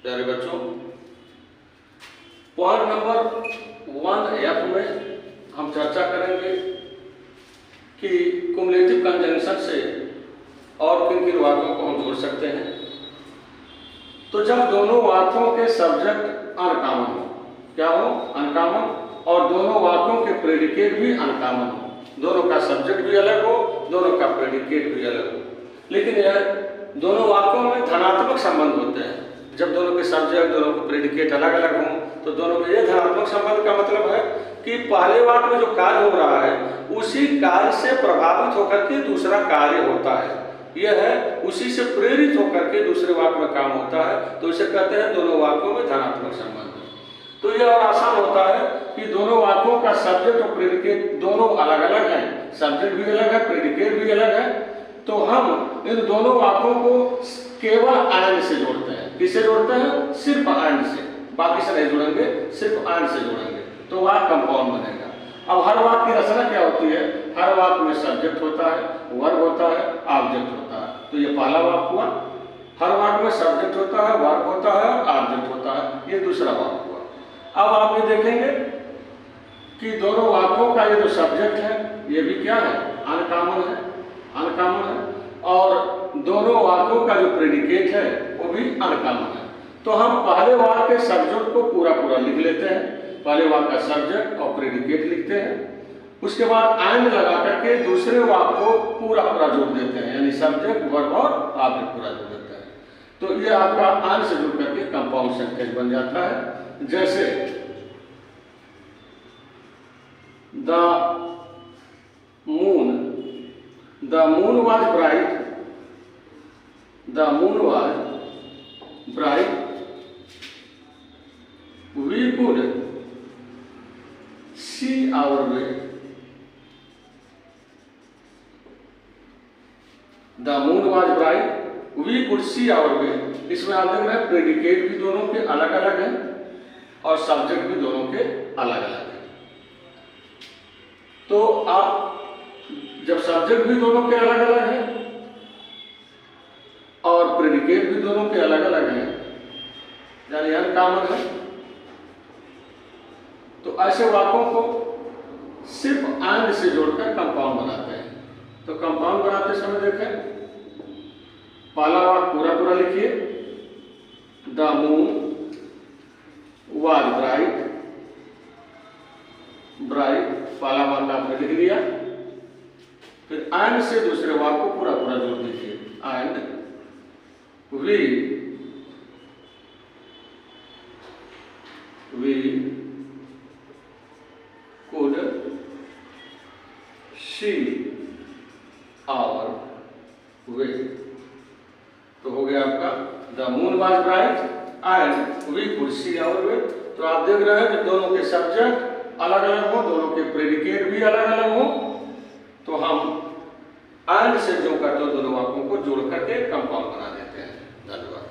प्यारे बच्चों, point number 1F में हम चर्चा करेंगे कि कुमुलेटिव कंजंक्शन से और किन किन वाक्यों को हम जोड़ सकते हैं। तो जब दोनों वाक्यों के सब्जेक्ट अनकॉमन हो, क्या हो? अनकॉमन, और दोनों वाक्यों के प्रेडिकेट भी अनकॉमन हो, दोनों का सब्जेक्ट भी अलग हो, दोनों का प्रेडिकेट भी अलग हो, लेकिन यह दोनों वाक्यों में धनात्मक संबंध होते हैं। जब दोनों के सब्जेक्ट, दोनों के प्रेडिकेट अलग अलग हों तो दोनों में ये धनात्मक संबंध का मतलब है कि पहले वाक्य में जो कार्य हो रहा है उसी कार्य से प्रभावित होकर के दूसरा कार्य होता है, यह है उसी से प्रेरित होकर के दूसरे वाक्य में काम होता है, तो इसे कहते हैं दोनों वाक्यों में धनात्मक संबंध। तो यह और आसान होता है कि दोनों वाक्यों का सब्जेक्ट और प्रेडिकेट दोनों अलग अलग हैं, सब्जेक्ट भी अलग है, प्रेडिकेट भी अलग है, तो हम इन दोनों वाक्यों को केवल एंड से जोड़ते हैं। किससे जोड़ते हैं? सिर्फ एंड से, बाकी से नहीं जोड़ेंगे, सिर्फ एंड से जोड़ेंगे, तो वाक्य कंपाउंड बनेगा। अब हर वाक्य की रचना क्या होती है? हर वाक्य में सब्जेक्ट होता है, वर्ब होता है, ऑब्जेक्ट होता है। तो ये पहला वाक्य हुआ, हर वाक्य में सब्जेक्ट होता है, वर्ब होता है, ऑब्जेक्ट होता है। ये दूसरा वाक्य हुआ। अब आप ये देखेंगे कि दोनों वाक्यों का ये जो सब्जेक्ट है ये भी क्या है? अनकॉमन है, अनकॉमन है, और दोनों वाक्यों का जो प्रेडिकेट है वो भी अनकॉमन है। तो हम पहले वाक्य के सब्जेक्ट को पूरा पूरा लिख लेते हैं, पहले वाक्य का सब्जेक्ट और प्रेडिकेट लिखते हैं, उसके बाद एंड लगा करके दूसरे वाक्य को पूरा पूरा जोड़ देते हैं, यानी सब्जेक्ट, वर्ब और ऑब्जेक्ट पूरा जोड़ देते हैं। तो ये आपका एंड से जुड़ करके कंपाउंड सेंटेंस बन जाता है। जैसे the moon was bright, the moon was bright, we could see our way, the moon was bright, we could see our way। इसमें आप देख रहे हैं प्रेडिकेट भी दोनों के अलग अलग हैं और सब्जेक्ट भी दोनों के अलग अलग हैं। तो आप जब सब्जेक्ट भी दोनों के अलग अलग हैं और प्रेडिकेट भी दोनों के अलग अलग हैं, यानी अनकॉमन है, तो ऐसे वाक्यों को सिर्फ एंड से जोड़कर कंपाउंड बनाते हैं। तो कंपाउंड बनाते समय देखें, पहला वाक्य पूरा पूरा लिखिए, the moon was bright, bright पहला वाक्य आपने लिख दिया, फिर एंड से दूसरे वाक्य को पूरा पूरा जोड़ दीजिए, and we could see our way. तो हो गया आपका the moon was bright and we could see our way. तो आप देख रहे हैं कि दोनों के सब्जेक्ट अलग अलग हो, दोनों के प्रेडिकेट भी अलग अलग हो, तो हम एंड से जो करते हैं दोनों वाक्यों को जोड़ करके कंपाउंड बना देते हैं। धन्यवाद।